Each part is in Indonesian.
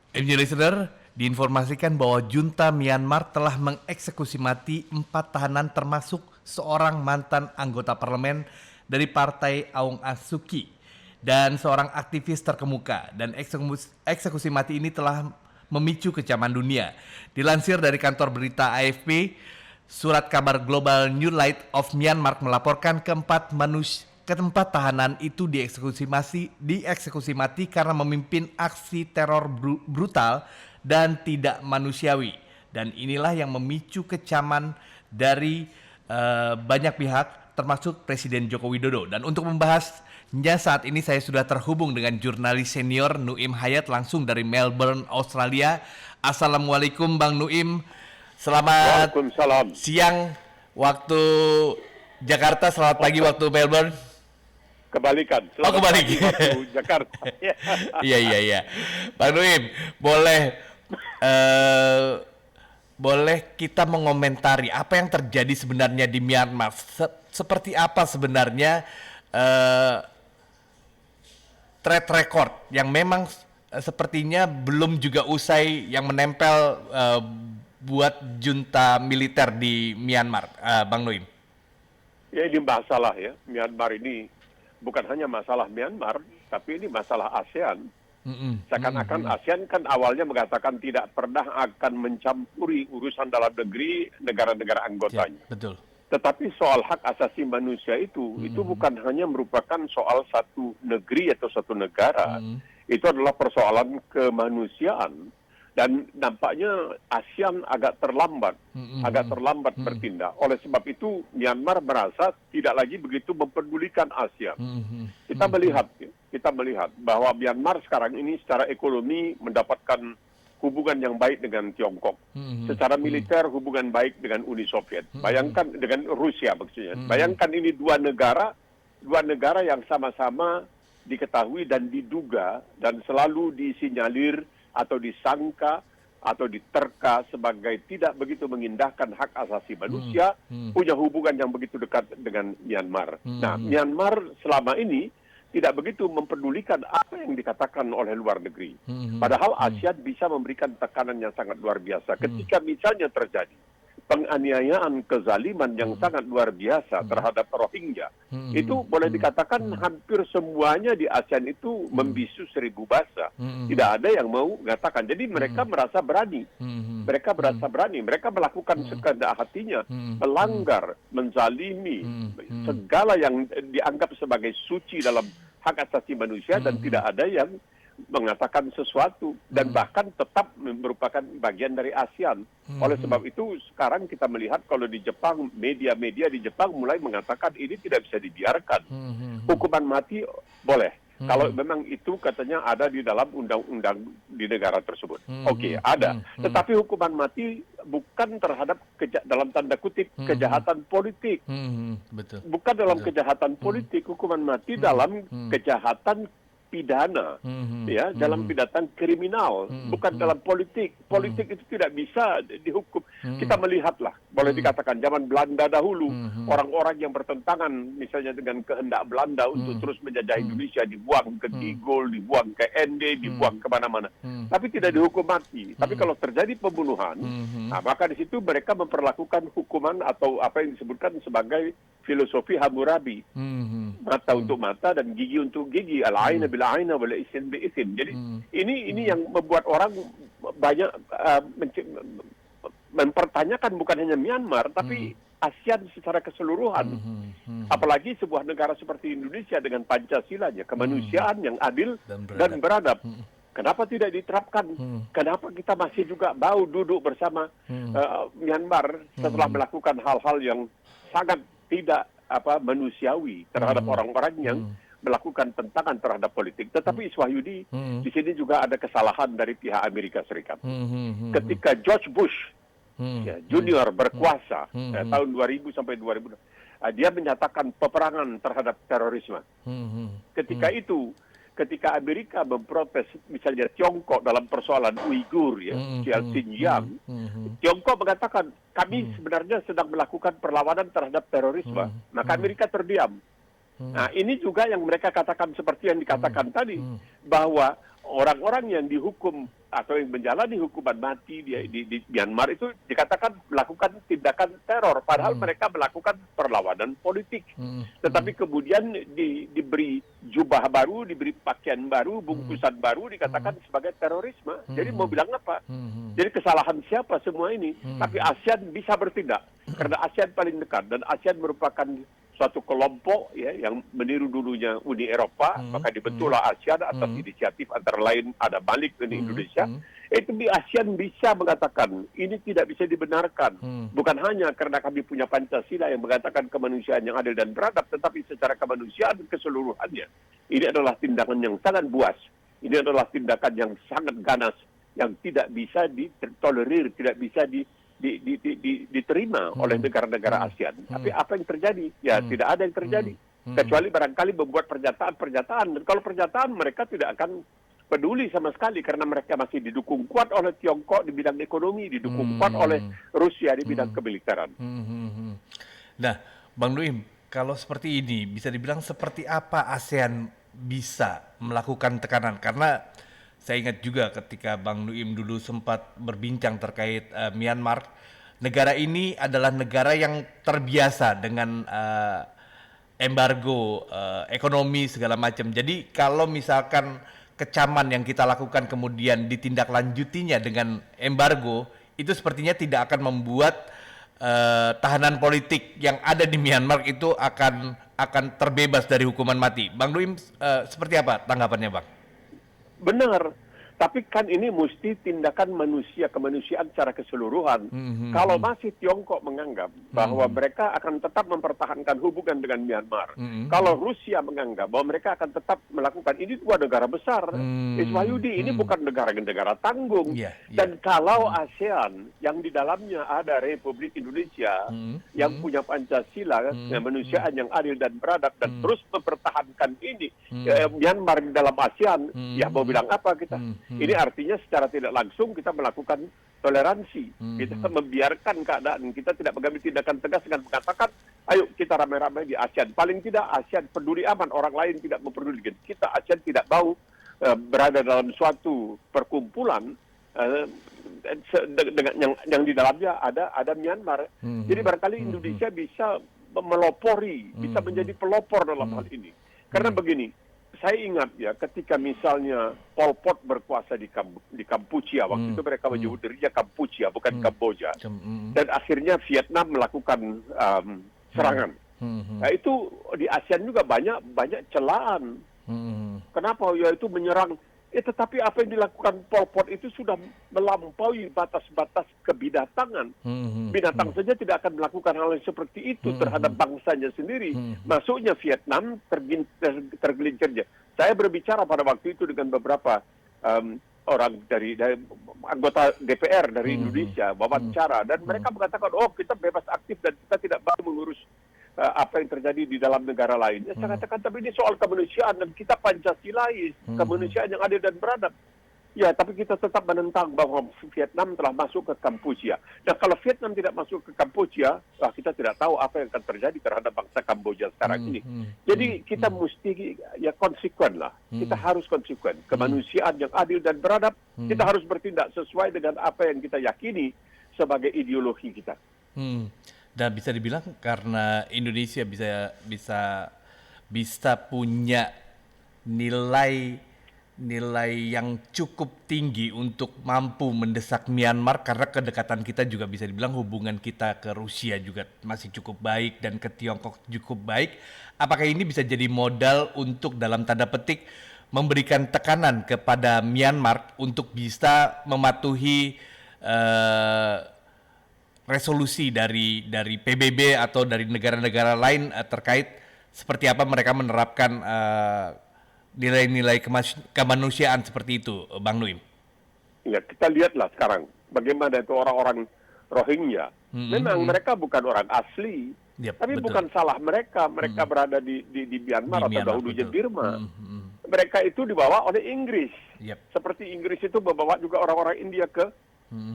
MJ Listener, diinformasikan bahwa junta Myanmar telah mengeksekusi mati 4 tahanan termasuk seorang mantan anggota parlemen dari partai Aung San Suu Kyi dan seorang aktivis terkemuka, dan eksekusi mati ini telah memicu kecaman dunia. Dilansir dari kantor berita AFP, surat kabar global New Light of Myanmar melaporkan keempat tahanan itu dieksekusi mati karena memimpin aksi teror brutal dan tidak manusiawi. Dan inilah yang memicu kecaman dari banyak pihak, termasuk Presiden Joko Widodo. Dan untuk membahasnya saat ini saya sudah terhubung dengan jurnalis senior Nuim Hayat langsung dari Melbourne, Australia. Assalamualaikum Bang Nuim. Selamat Waalaikumsalam. siang waktu Jakarta, selamat pagi waktu Melbourne. Kebalikan. Kebalik. Pagi waktu Jakarta. Iya. Bang Nuim, boleh kita mengomentari apa yang terjadi sebenarnya di Myanmar? Seperti apa sebenarnya track record yang memang sepertinya belum juga usai yang menempel buat junta militer di Myanmar, Bang Nuim? Ya, ini masalah ya. Myanmar ini bukan hanya masalah Myanmar, tapi ini masalah ASEAN. Seakan-akan ASEAN kan awalnya mengatakan tidak pernah akan mencampuri urusan dalam negeri negara-negara anggotanya. Ya, betul. Tetapi soal hak asasi manusia itu bukan hanya merupakan soal satu negeri atau satu negara. Itu adalah persoalan kemanusiaan. Dan nampaknya ASEAN agak terlambat bertindak. Oleh sebab itu Myanmar merasa tidak lagi begitu mempedulikan ASEAN. Kita melihat bahwa Myanmar sekarang ini secara ekonomi mendapatkan hubungan yang baik dengan Tiongkok. Secara militer hubungan baik dengan Uni Soviet. Bayangkan dengan Rusia maksudnya. Bayangkan ini dua negara yang sama-sama diketahui dan diduga dan selalu disinyalir atau disangka atau diterka sebagai tidak begitu mengindahkan hak asasi manusia, punya hubungan yang begitu dekat dengan Myanmar. Nah, Myanmar selama ini tidak begitu mempedulikan apa yang dikatakan oleh luar negeri. Padahal ASEAN bisa memberikan tekanan yang sangat luar biasa. Ketika misalnya terjadi penganiayaan, kezaliman yang sangat luar biasa terhadap Rohingya, itu boleh dikatakan hampir semuanya di ASEAN itu membisu seribu bahasa. Tidak ada yang mau mengatakan. Jadi mereka merasa berani. Mereka melakukan sekehendak hatinya, melanggar, menzalimi segala yang dianggap sebagai suci dalam hak asasi manusia, dan tidak ada yang mengatakan sesuatu, dan bahkan tetap merupakan bagian dari ASEAN. Oleh sebab itu sekarang kita melihat kalau di Jepang, media-media di Jepang mulai mengatakan ini tidak bisa dibiarkan. Hukuman mati boleh kalau memang itu katanya ada di dalam undang-undang di negara tersebut. Oke, ada. Tetapi hukuman mati bukan terhadap dalam tanda kutip kejahatan politik. Betul. Bukan dalam kejahatan politik, hukuman mati dalam kejahatan pidana, ya, dalam pidana kriminal, bukan dalam politik. Politik itu tidak bisa dihukum. Kita melihatlah, boleh dikatakan zaman Belanda dahulu, orang-orang yang bertentangan misalnya dengan kehendak Belanda untuk terus menjajah Indonesia dibuang ke Tigul, dibuang ke Ende, dibuang kemana-mana. Tapi tidak dihukum mati. Tapi kalau terjadi pembunuhan, nah, maka di situ mereka memperlakukan hukuman atau apa yang disebutkan sebagai filosofi Hammurabi. Mata untuk mata dan gigi untuk gigi. Al-aina bil-aina wal isim bil-isim. Jadi ini yang membuat orang banyak mempertanyakan bukan hanya Myanmar, tapi ASEAN secara keseluruhan. Apalagi sebuah negara seperti Indonesia dengan Pancasilanya, kemanusiaan yang adil dan beradab. Kenapa tidak diterapkan? Kenapa kita masih juga mau duduk bersama Myanmar setelah melakukan hal-hal yang sangat tidak manusiawi terhadap orang-orang yang melakukan tentangan terhadap politik. Tetapi Iswahyudi, di sini juga ada kesalahan dari pihak Amerika Serikat. Ketika George Bush Junior berkuasa tahun 2000 sampai 2000, dia menyatakan peperangan terhadap terorisme. Ketika Amerika memprotes misalnya Tiongkok dalam persoalan Uighur, Xinjiang, Tiongkok mengatakan kami sebenarnya sedang melakukan perlawanan terhadap terorisme. Maka Amerika terdiam. Nah, ini juga yang mereka katakan seperti yang dikatakan tadi, bahwa orang-orang yang dihukum atau yang menjalani hukuman mati di Myanmar itu dikatakan melakukan tindakan teror, padahal mereka melakukan perlawanan politik. Tetapi kemudian diberi jubah baru, diberi pakaian baru, bungkusan baru, dikatakan sebagai terorisme. Jadi mau bilang apa? Jadi kesalahan siapa semua ini? Tapi ASEAN bisa bertindak karena ASEAN paling dekat dan ASEAN merupakan suatu kelompok ya yang meniru dulunya Uni Eropa, maka dibentuklah ASEAN atas inisiatif antara lain ada Malik di Indonesia. Itu di ASEAN bisa mengatakan ini tidak bisa dibenarkan, bukan hanya karena kami punya Pancasila yang mengatakan kemanusiaan yang adil dan beradab, tetapi secara kemanusiaan keseluruhannya. Ini adalah tindakan yang sangat buas, ini adalah tindakan yang sangat ganas, yang tidak bisa ditolerir, tidak bisa diterima oleh negara-negara ASEAN. Tapi apa yang terjadi? Ya tidak ada yang terjadi. Kecuali barangkali membuat pernyataan-pernyataan. Dan kalau pernyataan mereka tidak akan peduli sama sekali karena mereka masih didukung kuat oleh Tiongkok di bidang ekonomi, didukung kuat oleh Rusia di bidang kemiliteran. Nah, Bang Nuim, kalau seperti ini bisa dibilang seperti apa ASEAN bisa melakukan tekanan? Karena saya ingat juga ketika Bang Nuim dulu sempat berbincang terkait Myanmar, negara ini adalah negara yang terbiasa dengan embargo ekonomi segala macam. Jadi kalau misalkan kecaman yang kita lakukan kemudian ditindaklanjutinya dengan embargo, itu sepertinya tidak akan membuat tahanan politik yang ada di Myanmar itu akan terbebas dari hukuman mati. Bang Nuim, seperti apa tanggapannya, Bang? Benar, tapi kan ini mesti tindakan kemanusiaan secara keseluruhan. Kalau masih Tiongkok menganggap bahwa mereka akan tetap mempertahankan hubungan dengan Myanmar, kalau Rusia menganggap bahwa mereka akan tetap melakukan, ini dua negara besar, Iswayudi, ini bukan negara-negara tanggung. Dan kalau ASEAN yang di dalamnya ada Republik Indonesia yang punya Pancasila, kemanusiaan yang adil dan beradab, dan terus mempertahankan ini, Myanmar di dalam ASEAN, ya mau bilang apa kita? Ini artinya secara tidak langsung kita melakukan toleransi. Kita membiarkan keadaan, kita tidak mengambil tindakan tegas dengan mengatakan, ayo kita ramai-ramai di ASEAN. Paling tidak ASEAN peduli aman, orang lain tidak mempedulikan. Kita ASEAN tidak mau berada dalam suatu perkumpulan dengan yang di dalamnya ada Myanmar. Jadi barangkali Indonesia bisa melopori, bisa menjadi pelopor dalam hal ini. Karena begini, saya ingat ya ketika misalnya Pol Pot berkuasa di Kampuchea, waktu itu mereka menyebut dirinya Kampuchea, bukan Kamboja. Dan akhirnya Vietnam melakukan serangan. Nah, itu di ASEAN juga banyak celaan. Kenapa? Ya itu menyerang. Tetapi apa yang dilakukan Pol Pot itu sudah melampaui batas-batas kebinatangan. Binatang saja tidak akan melakukan hal yang seperti itu terhadap bangsanya sendiri. Masuknya Vietnam tergelincirnya. Saya berbicara pada waktu itu dengan beberapa orang dari anggota DPR dari Indonesia, wawancara, dan mereka mengatakan, oh kita bebas aktif dan kita tidak mau mengurus apa yang terjadi di dalam negara lain. Saya katakan, tapi ini soal kemanusiaan dan kita Pancasilais, kemanusiaan yang adil dan beradab. Ya, tapi kita tetap menentang bahwa Vietnam telah masuk ke Kampuchea. Dan kalau Vietnam tidak masuk ke Kampuchea, kita tidak tahu apa yang akan terjadi terhadap bangsa Kamboja sekarang ini. Jadi kita mesti ya konsekuen lah. Kita harus konsekuen. Kemanusiaan yang adil dan beradab, kita harus bertindak sesuai dengan apa yang kita yakini sebagai ideologi kita. Dan bisa dibilang karena Indonesia bisa punya nilai yang cukup tinggi untuk mampu mendesak Myanmar, karena kedekatan kita juga bisa dibilang hubungan kita ke Rusia juga masih cukup baik dan ke Tiongkok cukup baik. Apakah ini bisa jadi modal untuk dalam tanda petik memberikan tekanan kepada Myanmar untuk bisa mematuhi resolusi dari PBB atau dari negara-negara lain terkait seperti apa mereka menerapkan nilai-nilai kemanusiaan seperti itu, Bang Nuim? Ya, kita lihatlah sekarang bagaimana itu orang-orang Rohingya. Memang mereka bukan orang asli, tapi betul. Bukan salah mereka. Mereka berada di Myanmar atau dahulunya Burma. Mereka itu dibawa oleh Inggris. Seperti Inggris itu membawa juga orang-orang India ke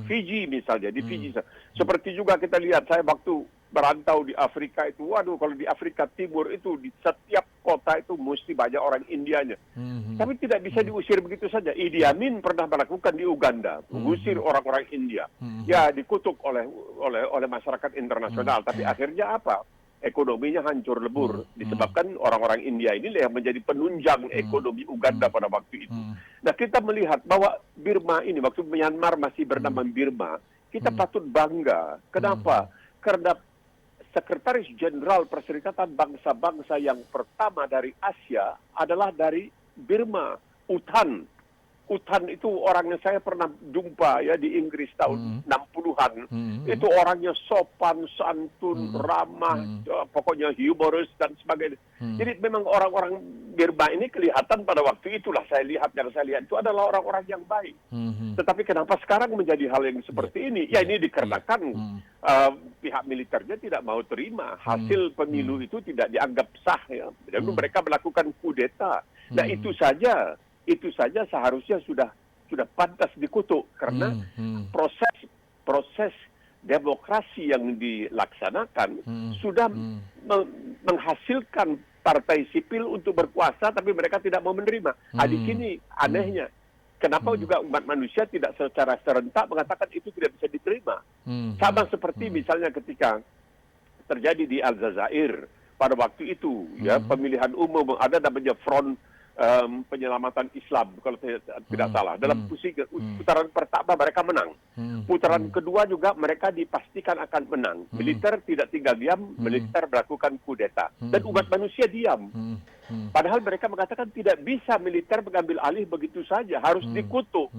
Fiji misalnya, di Fiji. Seperti juga kita lihat, saya waktu berantau di Afrika itu, waduh, kalau di Afrika Timur itu di setiap kota itu mesti banyak orang Indianya. Tapi tidak bisa diusir begitu saja. Idi Amin pernah melakukan di Uganda, mengusir orang-orang India. Ya, dikutuk oleh masyarakat internasional. Tapi akhirnya apa? Ekonominya hancur lebur disebabkan orang-orang India ini yang menjadi penunjang ekonomi Uganda pada waktu itu. Nah, kita melihat bahwa Birma ini, waktu Myanmar masih bernama Birma, kita patut bangga. Kenapa? Karena Sekretaris Jenderal Perserikatan Bangsa-Bangsa yang pertama dari Asia adalah dari Birma, U Thant. U Thant itu orangnya saya pernah jumpa ya di Inggris tahun 60-an. Itu orangnya sopan, santun, ramah, pokoknya humorous dan sebagainya. Jadi memang orang-orang Birma ini kelihatan pada waktu itulah yang saya lihat itu adalah orang-orang yang baik. Tetapi kenapa sekarang menjadi hal yang seperti ini? Ya ini dikarenakan pihak militernya tidak mau terima hasil pemilu itu tidak dianggap sah ya. Jadi mereka melakukan kudeta. Nah itu saja seharusnya sudah pantas dikutuk karena proses demokrasi yang dilaksanakan sudah menghasilkan partai sipil untuk berkuasa, tapi mereka tidak mau menerima. Di sini anehnya, kenapa juga umat manusia tidak secara serentak mengatakan itu tidak bisa diterima? Sama seperti misalnya ketika terjadi di Aljazair pada waktu itu, ya pemilihan umum ada namanya Front Penyelamatan Islam kalau tidak salah. Dalam putaran pertama mereka menang. Putaran kedua juga mereka dipastikan akan menang. Militer tidak tinggal diam, militer melakukan kudeta. Dan umat manusia diam. Padahal mereka mengatakan tidak bisa militer mengambil alih begitu saja, harus dikutuk.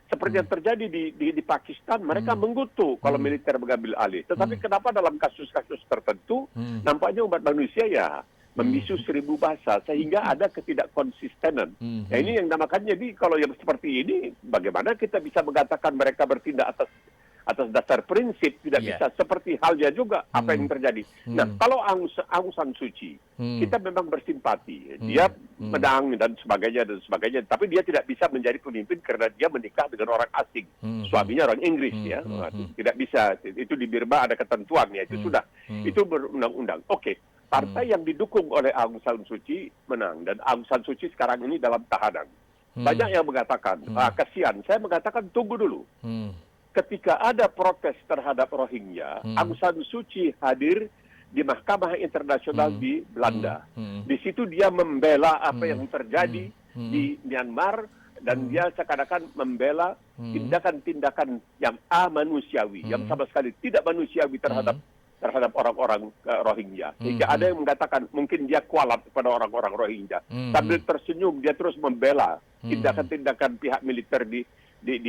Seperti yang terjadi di Pakistan, mereka mengutuk kalau militer mengambil alih. Tetapi kenapa dalam kasus-kasus tertentu, nampaknya umat manusia ya membisu seribu bahasa, sehingga ada ketidakkonsistenan. Ya ini yang namakan, jadi kalau yang seperti ini, bagaimana kita bisa mengatakan mereka bertindak atas dasar prinsip, tidak bisa. Seperti halnya juga apa yang terjadi. Nah, kalau Aung San Suu Kyi, kita memang bersimpati. Dia menang dan sebagainya, tapi dia tidak bisa menjadi pemimpin karena dia menikah dengan orang asing. Suaminya orang Inggris, ya. Tidak bisa. Itu di Birma ada ketentuannya, itu sudah. Itu berundang-undang. Oke. Partai yang didukung oleh Aung San Suu Kyi menang, dan Aung San Suu Kyi sekarang ini dalam tahanan. Banyak yang mengatakan, kasihan. Saya mengatakan tunggu dulu. Ketika ada protes terhadap Rohingya, Aung San Suu Kyi hadir di Mahkamah Internasional di Belanda. Di situ dia membela apa yang terjadi di Myanmar, dan dia seakan-akan membela tindakan-tindakan yang amanusiawi, yang sama sekali tidak manusiawi terhadap orang-orang Rohingya. Sehingga ada yang mengatakan mungkin dia kualat kepada orang-orang Rohingya. Sambil tersenyum dia terus membela tindakan-tindakan pihak militer di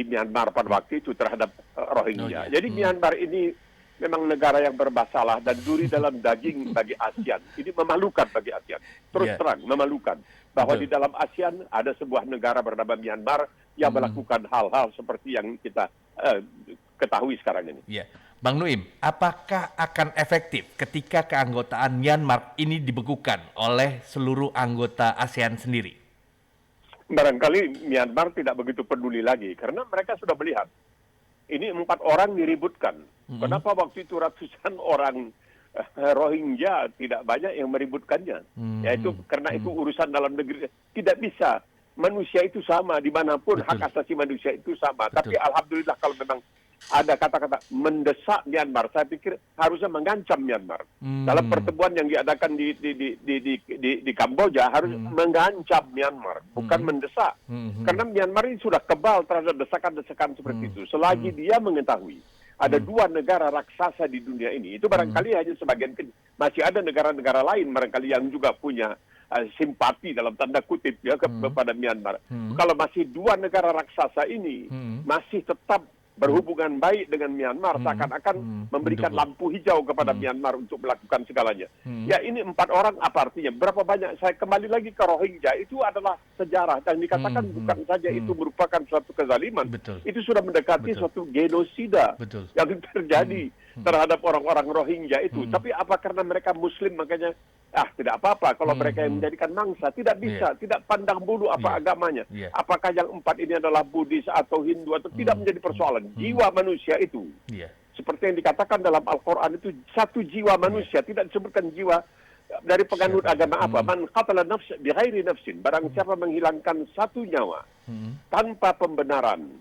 Myanmar pada waktu itu terhadap Rohingya. Jadi Myanmar ini memang negara yang bermasalah dan duri dalam daging bagi ASEAN. Ini memalukan bagi ASEAN. Terus terang memalukan bahwa di dalam ASEAN ada sebuah negara bernama Myanmar yang melakukan hal-hal seperti yang kita ketahui sekarang ini. Bang Nuim, apakah akan efektif ketika keanggotaan Myanmar ini dibekukan oleh seluruh anggota ASEAN sendiri? Barangkali Myanmar tidak begitu peduli lagi, karena mereka sudah melihat. Ini 4 orang diributkan. Kenapa waktu itu ratusan orang Rohingya tidak banyak yang meributkannya? Yaitu karena itu urusan dalam negeri. Tidak bisa. Manusia itu sama, dimanapun hak asasi manusia itu sama. Tapi alhamdulillah kalau memang ada kata-kata mendesak Myanmar, saya pikir harusnya mengancam Myanmar. Dalam pertemuan yang diadakan di Kamboja harus mengancam Myanmar, bukan mendesak. Karena Myanmar ini sudah kebal terhadap desakan-desakan seperti itu. Selagi dia mengetahui ada 2 negara raksasa di dunia ini, itu barangkali hanya sebagian masih ada negara-negara lain barangkali yang juga punya simpati dalam tanda kutip ya kepada Myanmar. Kalau masih 2 negara raksasa ini masih tetap berhubungan baik dengan Myanmar, seakan-akan memberikan lampu hijau kepada Myanmar untuk melakukan segalanya. Ya ini 4 orang apa artinya? Berapa banyak? Saya kembali lagi ke Rohingya, itu adalah sejarah dan dikatakan bukan saja itu merupakan suatu kezaliman, itu sudah mendekati suatu genosida yang terjadi terhadap orang-orang Rohingya itu. Tapi apa karena mereka Muslim makanya tidak apa-apa kalau mereka yang menjadikan mangsa? Tidak bisa, tidak pandang bulu apa agamanya. Apakah yang 4 ini adalah Buddhis atau Hindu atau tidak menjadi persoalan. Jiwa manusia itu seperti yang dikatakan dalam Al-Quran itu satu jiwa manusia, tidak disebutkan jiwa dari penganut agama apa. Man qatala nafs bighairi nafsin, barang siapa menghilangkan satu nyawa tanpa pembenaran,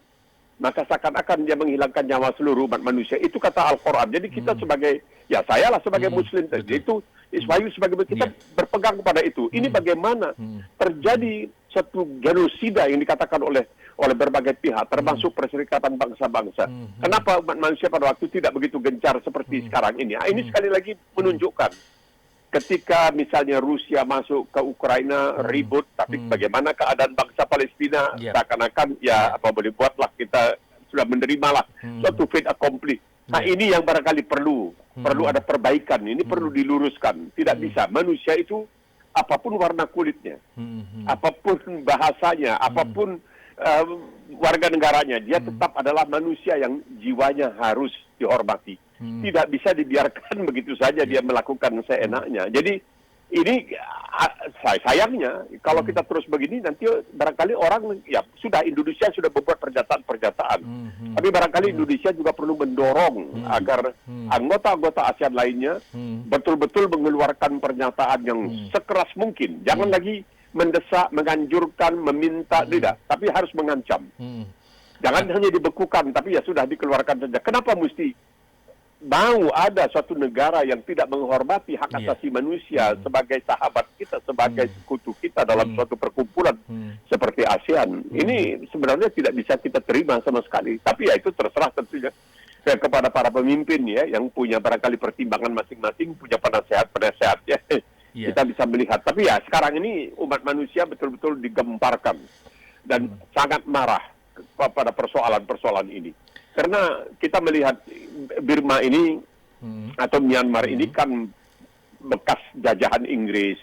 maka seakan-akan dia menghilangkan nyawa seluruh umat manusia. Itu kata Al-Quran. Jadi kita sebagai, ya saya lah sebagai Muslim, itu Iswayu sebagai kita berpegang kepada itu. Ini bagaimana terjadi satu genosida yang dikatakan oleh berbagai pihak, termasuk Perserikatan Bangsa-Bangsa. Kenapa umat manusia pada waktu tidak begitu gencar seperti sekarang ini? Ini sekali lagi menunjukkan ketika misalnya Rusia masuk ke Ukraina ribut, tapi bagaimana keadaan bangsa Palestina seakan-akan ya apa boleh buatlah, kita sudah menerimalah suatu fait accompli. Nah ini yang barangkali perlu ada perbaikan, ini perlu diluruskan. Tidak bisa manusia itu apapun warna kulitnya, apapun bahasanya, apapun warga negaranya, dia tetap adalah manusia yang jiwanya harus dihormati. Tidak bisa dibiarkan begitu saja dia melakukan seenaknya. Jadi ini sayangnya kalau kita terus begini nanti barangkali orang ya sudah Indonesia sudah membuat pernyataan-pernyataan. Tapi barangkali Indonesia juga perlu mendorong agar anggota-anggota ASEAN lainnya betul-betul mengeluarkan pernyataan yang sekeras mungkin. Jangan lagi mendesak, menganjurkan, meminta, tidak, tapi harus mengancam. Jangan hanya dibekukan, tapi ya sudah dikeluarkan saja. Kenapa mesti mau ada suatu negara yang tidak menghormati hak asasi manusia sebagai sahabat kita, sebagai sekutu kita dalam suatu perkumpulan seperti ASEAN? Ini sebenarnya tidak bisa kita terima sama sekali. Tapi ya itu terserah tentunya kepada para pemimpin ya, yang punya barangkali pertimbangan masing-masing, punya penasehat-penasehat ya. Kita bisa melihat. Tapi ya sekarang ini umat manusia betul-betul digemparkan dan sangat marah pada persoalan-persoalan ini. Karena kita melihat Burma ini atau Myanmar ini kan bekas jajahan Inggris.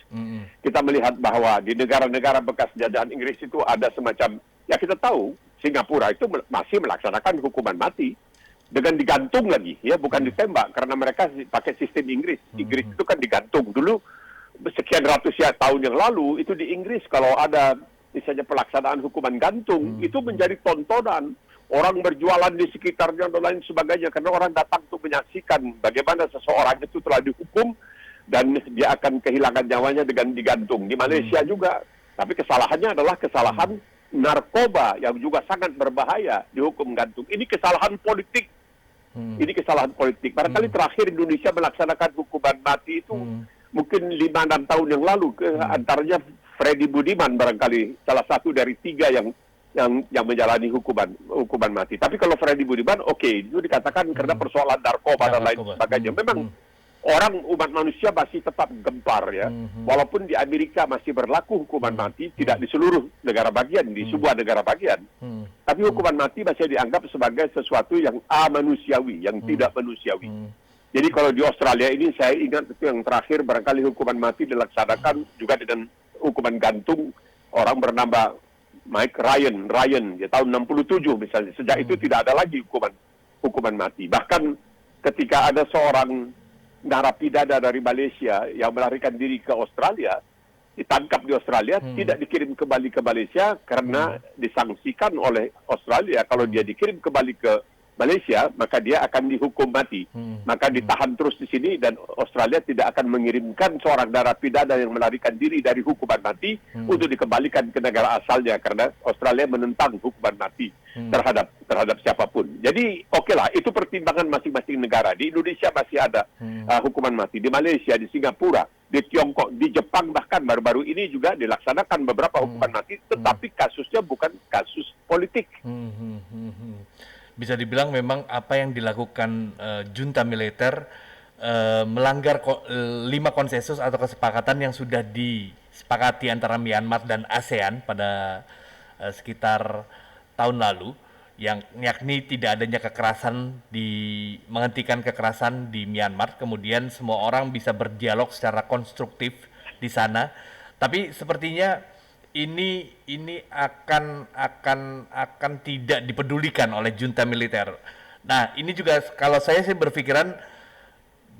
Kita melihat bahwa di negara-negara bekas jajahan Inggris itu ada semacam, ya kita tahu Singapura itu masih melaksanakan hukuman mati dengan digantung lagi, ya bukan ditembak, karena mereka pakai sistem Inggris. Inggris itu kan digantung dulu sekian ratus tahun yang lalu. Itu di Inggris kalau ada misalnya pelaksanaan hukuman gantung itu menjadi tontonan. Orang berjualan di sekitarnya dan lain sebagainya, karena orang datang untuk menyaksikan bagaimana seseorang itu telah dihukum dan dia akan kehilangan nyawanya dengan digantung. Di Malaysia juga, tapi kesalahannya adalah kesalahan narkoba yang juga sangat berbahaya, dihukum gantung. Ini kesalahan politik. Ini kesalahan politik. Barangkali terakhir Indonesia melaksanakan hukuman mati itu mungkin 5-6 tahun yang lalu, antaranya Freddy Budiman barangkali salah satu dari 3 yang menjalani hukuman mati. Tapi kalau Freddy Budiman, itu dikatakan karena persoalan narkoba dan lain sebagainya. Memang orang, umat manusia masih tetap gempar ya. Walaupun di Amerika masih berlaku hukuman mati, tidak di seluruh negara bagian, di sebuah negara bagian. Tapi hukuman mati masih dianggap sebagai sesuatu yang amanusiawi, yang tidak manusiawi. Jadi kalau di Australia ini saya ingat itu yang terakhir barangkali hukuman mati dilaksanakan juga dengan hukuman gantung orang bernama Mike Ryan ya, tahun 67 misalnya. Sejak itu tidak ada lagi hukuman mati. Bahkan ketika ada seorang narapidana dari Malaysia yang melarikan diri ke Australia, ditangkap di Australia, tidak dikirim kembali ke Malaysia karena disangsikan oleh Australia kalau dia dikirim kembali ke Malaysia, maka dia akan dihukum mati. Maka ditahan terus di sini dan Australia tidak akan mengirimkan seorang narapidana yang melarikan diri dari hukuman mati untuk dikembalikan ke negara asalnya, karena Australia menentang hukuman mati terhadap siapapun. Jadi lah, itu pertimbangan masing-masing negara. Di Indonesia masih ada hukuman mati, di Malaysia, di Singapura, di Tiongkok, di Jepang bahkan baru-baru ini juga dilaksanakan beberapa hukuman mati, tetapi kasusnya bukan kasus politik. Bisa dibilang memang apa yang dilakukan junta militer melanggar 5 konsensus atau kesepakatan yang sudah disepakati antara Myanmar dan ASEAN pada sekitar tahun lalu, yang yakni tidak adanya kekerasan, menghentikan kekerasan di Myanmar, kemudian semua orang bisa berdialog secara konstruktif di sana. Tapi sepertinya ini akan tidak dipedulikan oleh junta militer. Nah, ini juga kalau saya sih berpikiran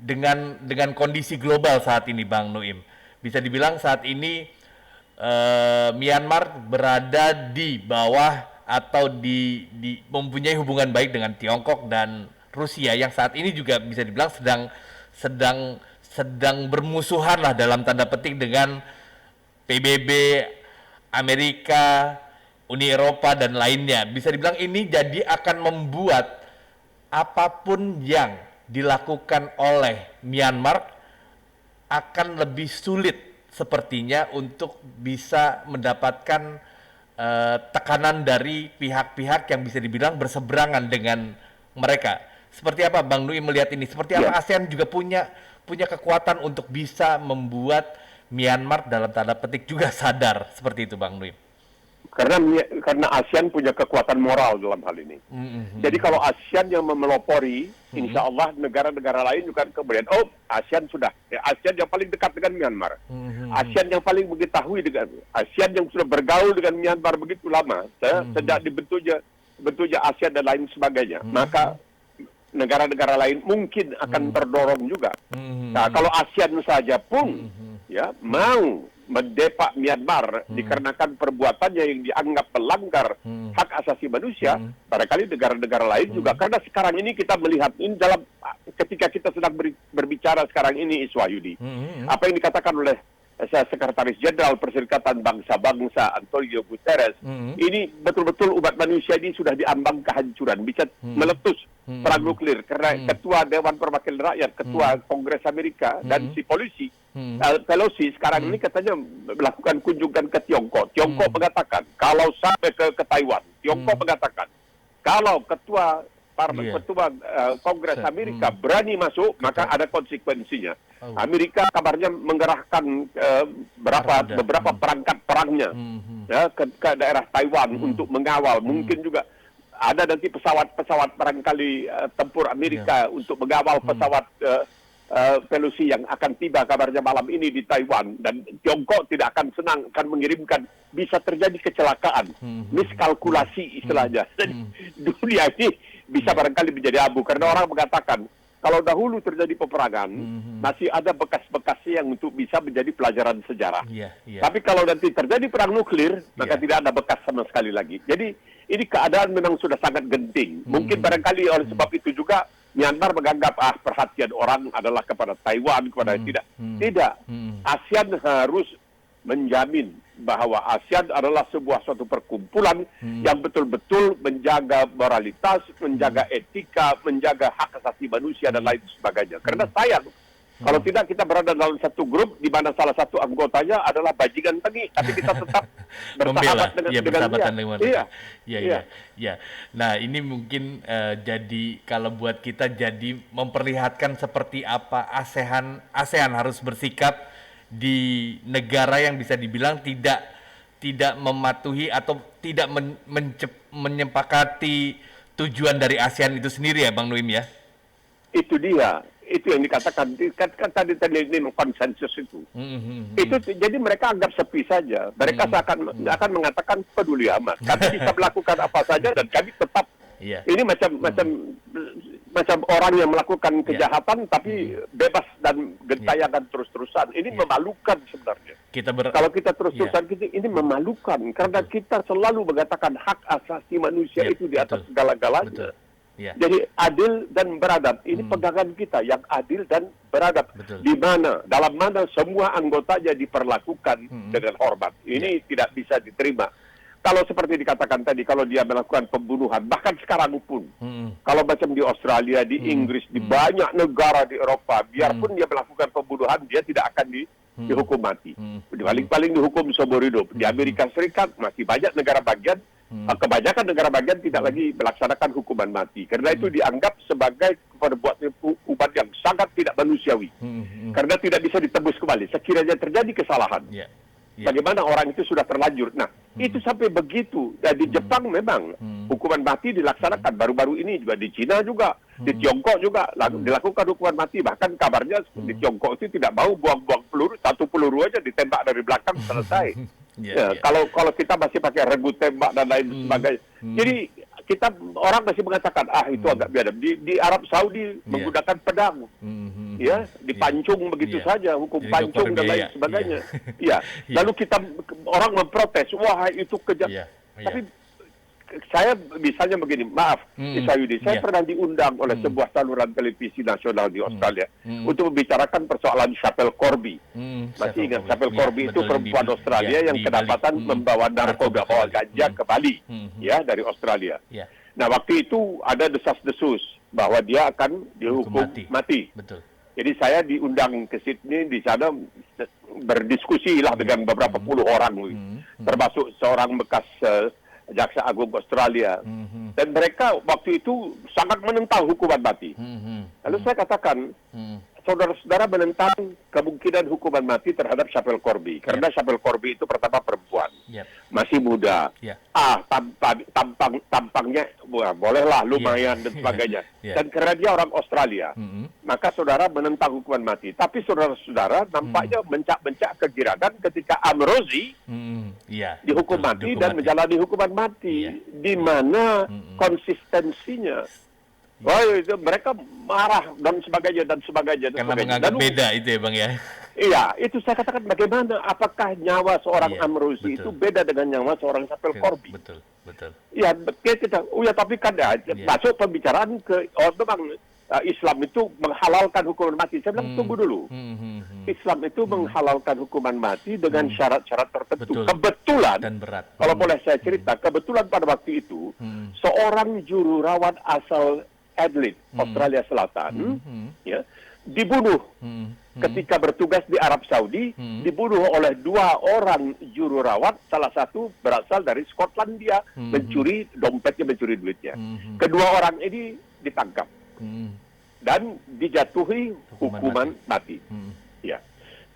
dengan kondisi global saat ini, Bang Nuim. Bisa dibilang saat ini Myanmar berada di bawah atau mempunyai hubungan baik dengan Tiongkok dan Rusia yang saat ini juga bisa dibilang sedang bermusuhan lah dalam tanda petik dengan PBB, Amerika, Uni Eropa dan lainnya. Bisa dibilang ini jadi akan membuat apapun yang dilakukan oleh Myanmar akan lebih sulit sepertinya untuk bisa mendapatkan tekanan dari pihak-pihak yang bisa dibilang berseberangan dengan mereka. Seperti apa Bang Nui melihat ini? Seperti apa ASEAN juga punya kekuatan untuk bisa membuat Myanmar dalam tanda petik juga sadar seperti itu Bang Nui? Karena ASEAN punya kekuatan moral dalam hal ini. Jadi kalau ASEAN yang memelopori, insya Allah negara-negara lain juga kemudian, ASEAN sudah, ASEAN yang paling dekat dengan Myanmar, ASEAN yang paling mengetahui dengan, ASEAN yang sudah bergaul dengan Myanmar begitu lama, sejak dibentuknya ASEAN dan lain sebagainya, maka negara-negara lain mungkin akan terdorong juga. Nah, kalau ASEAN saja pun ya mau mendepak Myanmar dikarenakan perbuatannya yang dianggap melanggar hak asasi manusia, barangkali negara-negara lain juga. Karena sekarang ini kita melihat ini ketika kita sedang berbicara sekarang ini, Iswahyudi, apa yang dikatakan oleh Sekretaris Jenderal Perserikatan Bangsa-Bangsa Antonio Guterres, ini betul-betul umat manusia ini sudah diambang kehancuran, bisa meletus perang nuklir. Karena Ketua Dewan Perwakilan Rakyat, Ketua Kongres Amerika, dan si polisi Pelosi sekarang ini katanya melakukan kunjungan ke Tiongkok. Tiongkok mengatakan kalau sampai ke Taiwan, Tiongkok mengatakan kalau ketua Kongres Amerika berani masuk, maka ada konsekuensinya. Amerika kabarnya menggerahkan beberapa perangkat perangnya ke daerah Taiwan untuk mengawal. Mungkin juga ada nanti pesawat barangkali tempur Amerika untuk mengawal pesawat Pelosi yang akan tiba kabarnya malam ini di Taiwan. Dan Tiongkok tidak akan senang, akan mengirimkan, bisa terjadi kecelakaan, miskalkulasi istilahnya. Jadi dunia ini bisa barangkali menjadi abu, karena orang mengatakan kalau dahulu terjadi peperangan, masih ada bekas-bekasnya yang untuk bisa menjadi pelajaran sejarah. Tapi kalau nanti terjadi perang nuklir, maka tidak ada bekas sama sekali lagi. Jadi ini keadaan memang sudah sangat genting. Mungkin barangkali oleh sebab itu juga Myanmar menganggap perhatian orang adalah kepada Taiwan, kepada tidak. ASEAN harus menjamin bahwa ASEAN adalah suatu perkumpulan yang betul-betul menjaga moralitas, menjaga etika, menjaga hak asasi manusia dan lain sebagainya. Karena sayang kalau tidak kita berada dalam satu grup di mana salah satu anggotanya adalah bajingan tengik, tapi kita tetap bersahabat dengan dia. Iya. Nah, ini mungkin jadi kalau buat kita jadi memperlihatkan seperti apa ASEAN harus bersikap di negara yang bisa dibilang tidak mematuhi atau tidak menyepakati tujuan dari ASEAN itu sendiri ya Bang Nuim ya? Itu dia. Itu yang dikatakan kan tadi ini konsensus itu. Itu jadi mereka anggap sepi saja. Mereka akan mengatakan peduli amat. Kami bisa melakukan apa saja dan kami tetap. Ini macam orang yang melakukan kejahatan tapi bebas dan gentayangan terus-terusan. Ini memalukan sebenarnya. Kalau kita terus-terusan ini memalukan karena kita selalu mengatakan hak asasi manusia itu di atas segala-galanya. Jadi adil dan beradab, ini pegangan kita yang adil dan beradab. Dalam mana semua anggotanya diperlakukan dengan hormat. Ini tidak bisa diterima. Kalau seperti dikatakan tadi, kalau dia melakukan pembunuhan, bahkan sekarang pun, kalau macam di Australia, di Inggris, di banyak negara di Eropa, biarpun dia melakukan pembunuhan, dia tidak akan dihukum mati. Paling-paling dihukum seumur hidup. Di Amerika Serikat masih banyak negara bagian, kebanyakan negara bagian tidak lagi melaksanakan hukuman mati. Karena itu dianggap sebagai perbuatan hukuman yang sangat tidak manusiawi. Karena tidak bisa ditebus kembali. Sekiranya terjadi kesalahan. Bagaimana orang itu sudah terlanjur. Nah, itu sampai begitu. Dan di Jepang memang hukuman mati dilaksanakan. Baru-baru ini juga di Cina juga, di Tiongkok juga dilakukan hukuman mati. Bahkan kabarnya di Tiongkok itu tidak mau buang-buang peluru, satu peluru aja ditembak dari belakang selesai. Kalau kita masih pakai regu tembak dan lain sebagainya. Jadi orang masih mengatakan itu agak biadab. Di Arab Saudi menggunakan pedang. Dipancung begitu saja, hukum pancung dan lain sebagainya. Lalu orang memprotes, wah itu kejam. Tapi saya misalnya begini, maaf, Isayudi, saya pernah diundang oleh sebuah saluran televisi nasional di Australia untuk membicarakan persoalan Chapel Corby. Masih ingat Chapel Corby itu perempuan Australia yang kedapatan membawa narkoba, bawa ganja ke Bali, ya, dari Australia. Nah, waktu itu ada desas-desus bahwa dia akan dihukum mati. Betul. Jadi saya diundang ke Sydney, di sana berdiskusi lah dengan beberapa puluh orang, termasuk seorang bekas Jaksa Agung Australia. Dan mereka waktu itu sangat menentang hukuman mati. Lalu saya katakan, saudara-saudara menentang kemungkinan hukuman mati terhadap Chapel Corby. Karena Chapel Corby itu pertama perempuan, masih muda. Tampangnya bolehlah lumayan dan sebagainya. Dan karena dia orang Australia, maka saudara menentang hukuman mati. Tapi saudara-saudara nampaknya bencak-bencak kegirangan ketika Amrozi dihukum mati dan menjalani hukuman mati. Di mana konsistensinya? Wah, itu mereka marah dan sebagainya. Karena menganggap beda itu ya Bang ya. Iya, itu saya katakan bagaimana, apakah nyawa seorang Amrozi itu beda dengan nyawa seorang Chapel Corby? Betul. Iya, tapi kan masuk pembicaraan ke memang Islam itu menghalalkan hukuman mati. Saya bilang tunggu dulu. Islam itu menghalalkan hukuman mati dengan syarat-syarat tertentu. Kebetulan, dan berat. Kalau boleh saya cerita, kebetulan pada waktu itu seorang juru rawat asal Adelaide, Australia Selatan, ya, dibunuh ketika bertugas di Arab Saudi, dibunuh oleh 2 orang juru rawat, salah satu berasal dari Skotlandia, mencuri dompetnya, mencuri duitnya. Kedua orang ini ditangkap dan dijatuhi hukuman mati. Ya.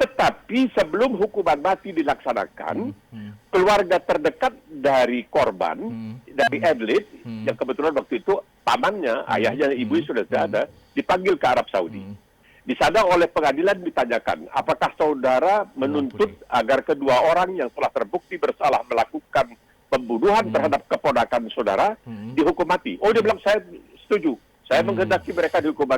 Tetapi sebelum hukuman mati dilaksanakan, keluarga terdekat dari korban, dari Adelaide, yang kebetulan waktu itu pamannya, ayahnya, ibunya sudah ada, dipanggil ke Arab Saudi. Di sana oleh pengadilan ditanyakan, apakah saudara menuntut agar kedua orang yang telah terbukti bersalah melakukan pembunuhan terhadap keponakan saudara dihukum mati? Oh, dia bilang, saya setuju. Saya menghendaki mereka dihukum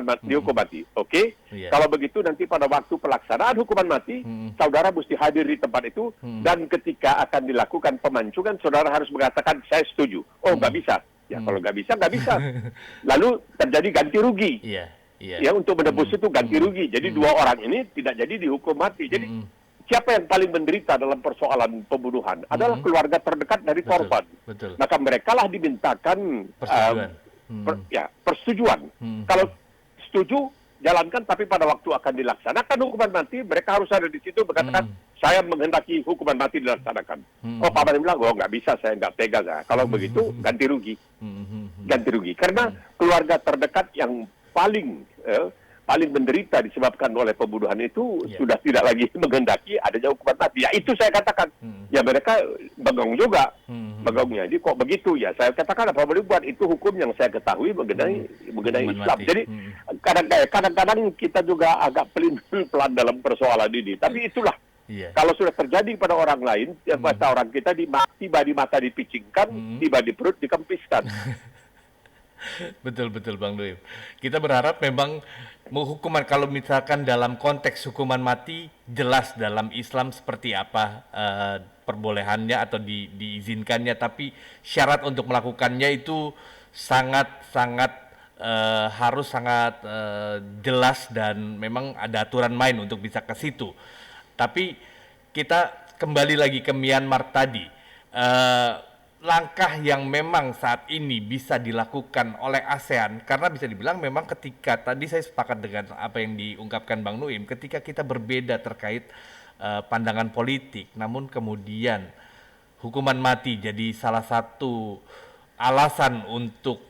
mati. Oke? Kalau begitu nanti pada waktu pelaksanaan hukuman mati, saudara mesti hadir di tempat itu, dan ketika akan dilakukan pemancingan, saudara harus mengatakan, saya setuju. Oh, nggak bisa. Ya, kalau nggak bisa, nggak bisa. Lalu terjadi ganti rugi. Ya, untuk menebus itu ganti rugi. Jadi 2 orang ini tidak jadi dihukum mati. Jadi siapa yang paling menderita dalam persoalan pembunuhan adalah keluarga terdekat dari korban. Maka mereka lah dimintakan persetujuan. Kalau setuju, jalankan, tapi pada waktu akan dilaksanakan hukuman mati, mereka harus ada di situ berkatakan, saya menghendaki hukuman mati dilaksanakan. Oh, Pak Bani bilang, oh nggak bisa, saya nggak tega. Kalau begitu, ganti rugi. Ganti rugi. Karena keluarga terdekat yang paling menderita disebabkan oleh pembunuhan itu sudah tidak lagi menghendaki adanya hukuman mati. Ya, itu saya katakan. Ya, mereka bengong juga. Bengongnya. Jadi kok begitu ya? Saya katakan apa boleh buat, itu hukum yang saya ketahui mengenai Islam. Jadi kadang-kadang kita juga agak pelan dalam persoalan ini. Tapi itulah. Kalau sudah terjadi pada orang lain, pada orang kita tiba di mata dipicingkan, tiba di perut dikempiskan. Betul Bang Nuim. Kita berharap memang hukuman, kalau misalkan dalam konteks hukuman mati, jelas dalam Islam seperti apa perbolehannya atau diizinkannya, tapi syarat untuk melakukannya itu harus sangat jelas, dan memang ada aturan main untuk bisa ke situ. Tapi kita kembali lagi ke Myanmar tadi. Langkah yang memang saat ini bisa dilakukan oleh ASEAN, karena bisa dibilang memang ketika tadi saya sepakat dengan apa yang diungkapkan Bang Nuim, ketika kita berbeda terkait pandangan politik, namun kemudian hukuman mati jadi salah satu alasan untuk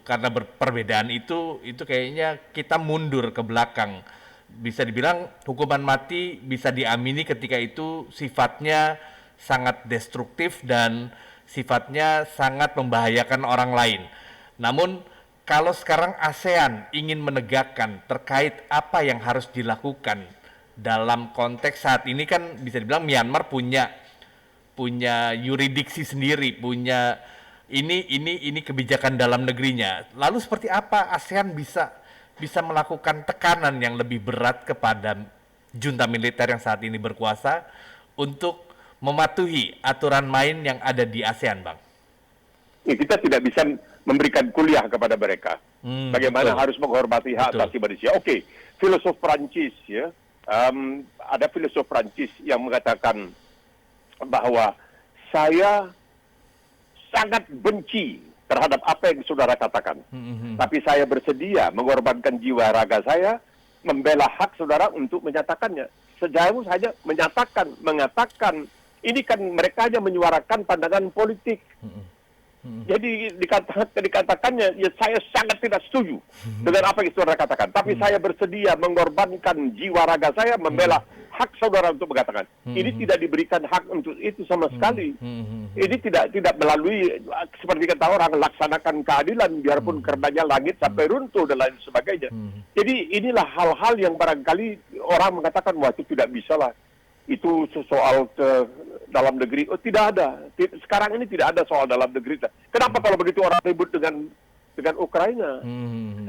karena perbedaan itu kayaknya kita mundur ke belakang. Bisa dibilang hukuman mati bisa diamini ketika itu sifatnya sangat destruktif dan sifatnya sangat membahayakan orang lain. Namun kalau sekarang ASEAN ingin menegakkan terkait apa yang harus dilakukan dalam konteks saat ini, kan bisa dibilang Myanmar punya yuridiksi sendiri, punya ini kebijakan dalam negerinya. Lalu seperti apa ASEAN bisa melakukan tekanan yang lebih berat kepada junta militer yang saat ini berkuasa untuk mematuhi aturan main yang ada di ASEAN, Bang? Ya, kita tidak bisa memberikan kuliah kepada mereka. Bagaimana Betul. harus menghormati hak Betul. asasi manusia. Oke, filosof Prancis ya, ada filosof Prancis yang mengatakan bahwa saya sangat benci terhadap apa yang saudara katakan. Tapi saya bersedia mengorbankan jiwa raga saya, membela hak saudara untuk menyatakannya. Sejauh saja mengatakan, ini kan mereka hanya menyuarakan pandangan politik. Jadi dikatakannya, ya saya sangat tidak setuju dengan apa yang saudara katakan. Tapi saya bersedia mengorbankan jiwa raga saya, membela hak saudara untuk mengatakan. Ini tidak diberikan hak untuk itu sama sekali. Ini tidak melalui, seperti kata orang, laksanakan keadilan, biarpun karenanya langit sampai runtuh dan lain sebagainya. Jadi inilah hal-hal yang barangkali orang mengatakan, wah itu tidak bisa lah. Itu soal dalam negeri. Oh, tidak ada. Sekarang ini tidak ada soal dalam negeri. Kenapa kalau begitu orang ribut dengan Ukraina?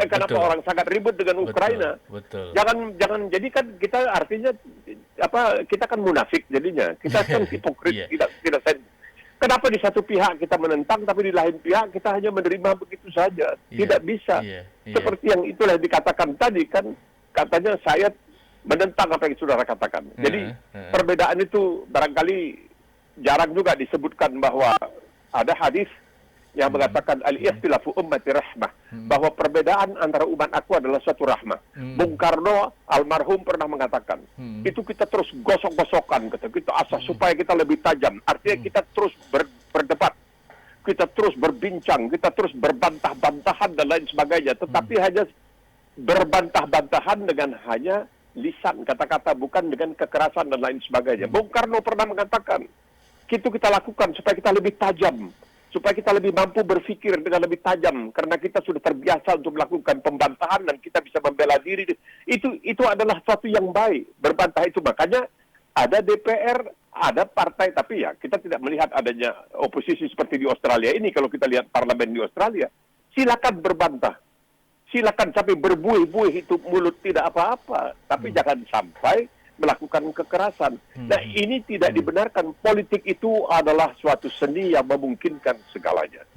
Kenapa Betul. orang sangat ribut dengan Ukraina? Betul. Jangan jadi kan kita artinya kita kan munafik jadinya. Kita kan hipokrit, Iya. tidak kenapa di satu pihak kita menentang tapi di lain pihak kita hanya menerima begitu saja? Iya. Tidak bisa. Iya. Seperti yang itulah yang dikatakan tadi kan, katanya saya menentang apa yang saudara katakan. Jadi perbedaan itu barangkali jarang juga disebutkan bahwa ada hadis yang mengatakan al-ikhtilafu ummati rahmah, bahwa perbedaan antara umat aku adalah suatu rahmah. Bung Karno almarhum pernah mengatakan, itu kita terus gosok-gosokan, kita asah supaya kita lebih tajam. Artinya kita terus berdebat, kita terus berbincang, kita terus berbantah-bantahan dan lain sebagainya. Tetapi hanya berbantah-bantahan dengan hanya lisan, kata-kata, bukan dengan kekerasan dan lain sebagainya. Bung Karno pernah mengatakan, itu kita lakukan supaya kita lebih tajam, supaya kita lebih mampu berpikir dengan lebih tajam, karena kita sudah terbiasa untuk melakukan pembantahan dan kita bisa membela diri. Itu adalah sesuatu yang baik, berbantah itu. Makanya ada DPR, ada partai, tapi ya kita tidak melihat adanya oposisi seperti di Australia ini. Kalau kita lihat parlemen di Australia, silakan berbantah. Silakan sampai berbuih-buih itu mulut, tidak apa-apa. Tapi jangan sampai melakukan kekerasan. Nah, ini tidak dibenarkan. Politik itu adalah suatu seni yang memungkinkan segalanya.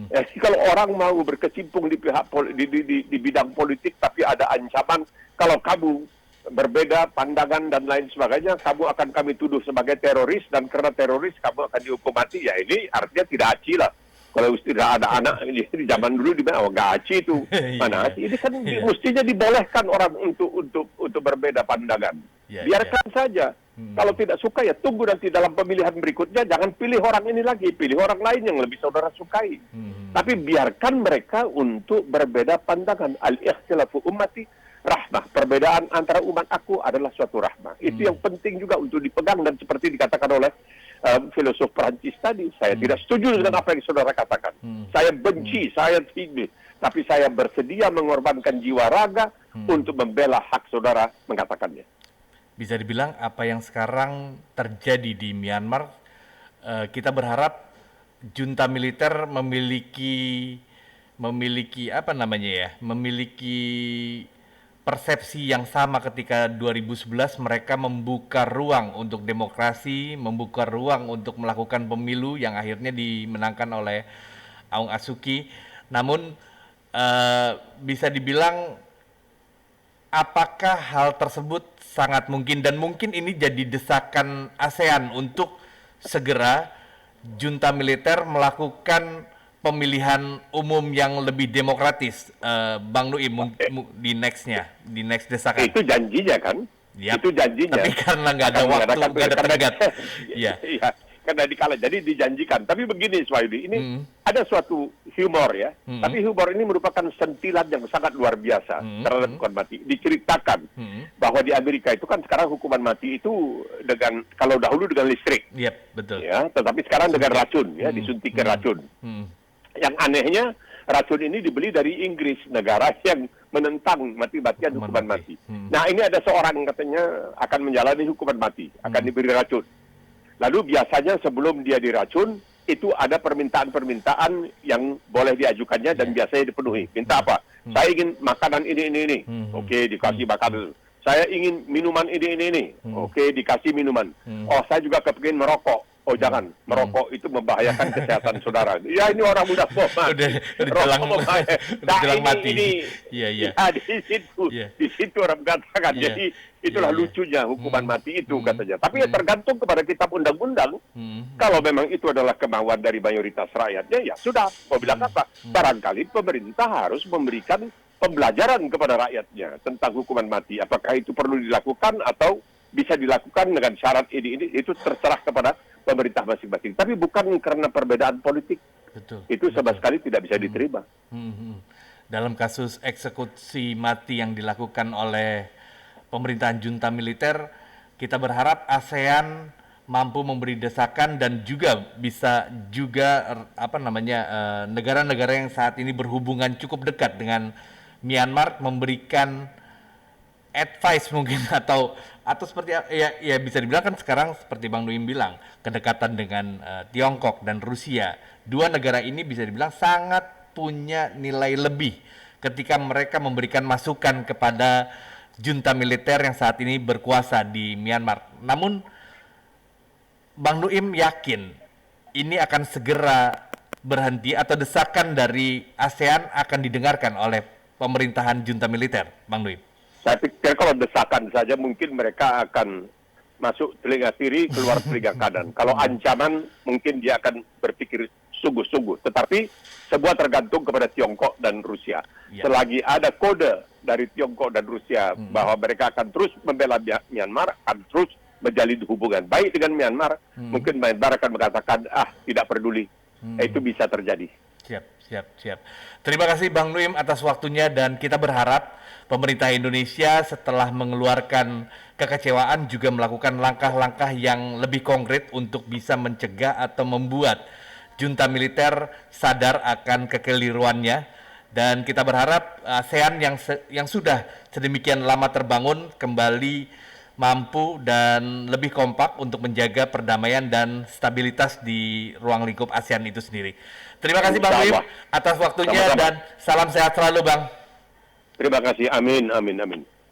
Jadi kalau orang mau berkecimpung di pihak di bidang politik, tapi ada ancaman, kalau kamu berbeda pandangan dan lain sebagainya, kamu akan kami tuduh sebagai teroris, dan karena teroris kamu akan dihukum mati. Ya ini artinya tidak adil lah. Kalau tidak ada anak di zaman dulu di mana nggak aci itu, mana aci. Ini kan mestinya dibolehkan orang untuk berbeda pandangan. Biarkan saja. Kalau tidak suka ya tunggu nanti dalam pemilihan berikutnya, jangan pilih orang ini lagi, pilih orang lain yang lebih saudara sukai. Tapi biarkan mereka untuk berbeda pandangan. Al-ikhtilafu ummati rahmah. Perbedaan antara umat aku adalah suatu rahmah. Itu yang penting juga untuk dipegang, dan seperti dikatakan oleh filosof Perancis tadi, saya tidak setuju dengan apa yang saudara katakan. Saya benci, saya tidak, tapi saya bersedia mengorbankan jiwa raga untuk membela hak saudara mengatakannya. Bisa dibilang apa yang sekarang terjadi di Myanmar, kita berharap junta militer memiliki apa namanya ya, memiliki persepsi yang sama ketika 2011 mereka membuka ruang untuk demokrasi, membuka ruang untuk melakukan pemilu yang akhirnya dimenangkan oleh Aung San Suu Kyi. Namun bisa dibilang apakah hal tersebut sangat mungkin, dan mungkin ini jadi desakan ASEAN untuk segera junta militer melakukan pemilihan umum yang lebih demokratis, Bang Nuim, di next desakan. Itu janjinya kan? Yap. Itu janjinya. Tapi karena nggak ada waktu, nggak ada tenggat. Iya. Iya, karena dikalah. Jadi dijanjikan. Tapi begini, Swahili, ini ada suatu humor ya. Tapi humor ini merupakan sentilan yang sangat luar biasa terhadap hukuman mati. Diceritakan bahwa di Amerika itu kan sekarang hukuman mati itu kalau dahulu dengan listrik. Iya, betul. Ya, tetapi sekarang dengan racun, ya, disuntikan racun. Yang anehnya, racun ini dibeli dari Inggris, negara yang menentang mati-matian hukuman mati. Nah, ini ada seorang katanya akan menjalani hukuman mati, akan diberi racun. Lalu biasanya sebelum dia diracun, itu ada permintaan-permintaan yang boleh diajukannya dan biasanya dipenuhi. Minta apa? Saya ingin makanan ini. Oke, dikasih makanan. Saya ingin minuman ini. Oke, dikasih minuman. Oh, saya juga kepingin merokok. oh jangan, merokok itu membahayakan kesehatan saudara. Ya ini orang muda kok, Mas. Udah Rokok jelang membahayakan. udah jelang mati. Iya, Iya. di situ orang katakan. Iya. Jadi itulah Iya, iya. lucunya hukuman mati itu katanya. Tapi ya tergantung kepada kitab undang-undang. Hmm. Kalau memang itu adalah kemauan dari mayoritas rakyatnya, ya sudah. Mau bilang apa? Barangkali pemerintah harus memberikan pembelajaran kepada rakyatnya tentang hukuman mati. Apakah itu perlu dilakukan atau bisa dilakukan dengan syarat ini itu terserah kepada pemerintah masing-masing. Tapi bukan karena perbedaan politik. Betul. Itu sama sekali tidak bisa diterima. Dalam kasus eksekusi mati yang dilakukan oleh pemerintahan junta militer, kita berharap ASEAN mampu memberi desakan dan juga bisa juga negara-negara yang saat ini berhubungan cukup dekat dengan Myanmar memberikan advice mungkin atau seperti ya bisa dibilang kan sekarang seperti Bang Nuim bilang, kedekatan dengan Tiongkok dan Rusia, dua negara ini bisa dibilang sangat punya nilai lebih ketika mereka memberikan masukan kepada junta militer yang saat ini berkuasa di Myanmar. Namun Bang Nuim yakin ini akan segera berhenti atau desakan dari ASEAN akan didengarkan oleh pemerintahan junta militer, Bang Nuim? Saya pikir kalau desakan saja mungkin mereka akan masuk telinga kiri, keluar telinga kanan. Kalau ancaman mungkin dia akan berpikir sungguh-sungguh. Tetapi semua tergantung kepada Tiongkok dan Rusia. Ya. Selagi ada kode dari Tiongkok dan Rusia bahwa mereka akan terus membela Myanmar, akan terus menjalin hubungan baik dengan Myanmar, mungkin Myanmar akan mengatakan, tidak peduli. Itu bisa terjadi. Siap. Terima kasih Bang Nuim atas waktunya dan kita berharap pemerintah Indonesia setelah mengeluarkan kekecewaan juga melakukan langkah-langkah yang lebih konkret untuk bisa mencegah atau membuat junta militer sadar akan kekeliruannya, dan kita berharap ASEAN yang sudah sedemikian lama terbangun kembali mampu dan lebih kompak untuk menjaga perdamaian dan stabilitas di ruang lingkup ASEAN itu sendiri. Terima kasih Bang Nuim atas waktunya. Sama-sama. Dan salam sehat selalu Bang. Terima kasih, amin.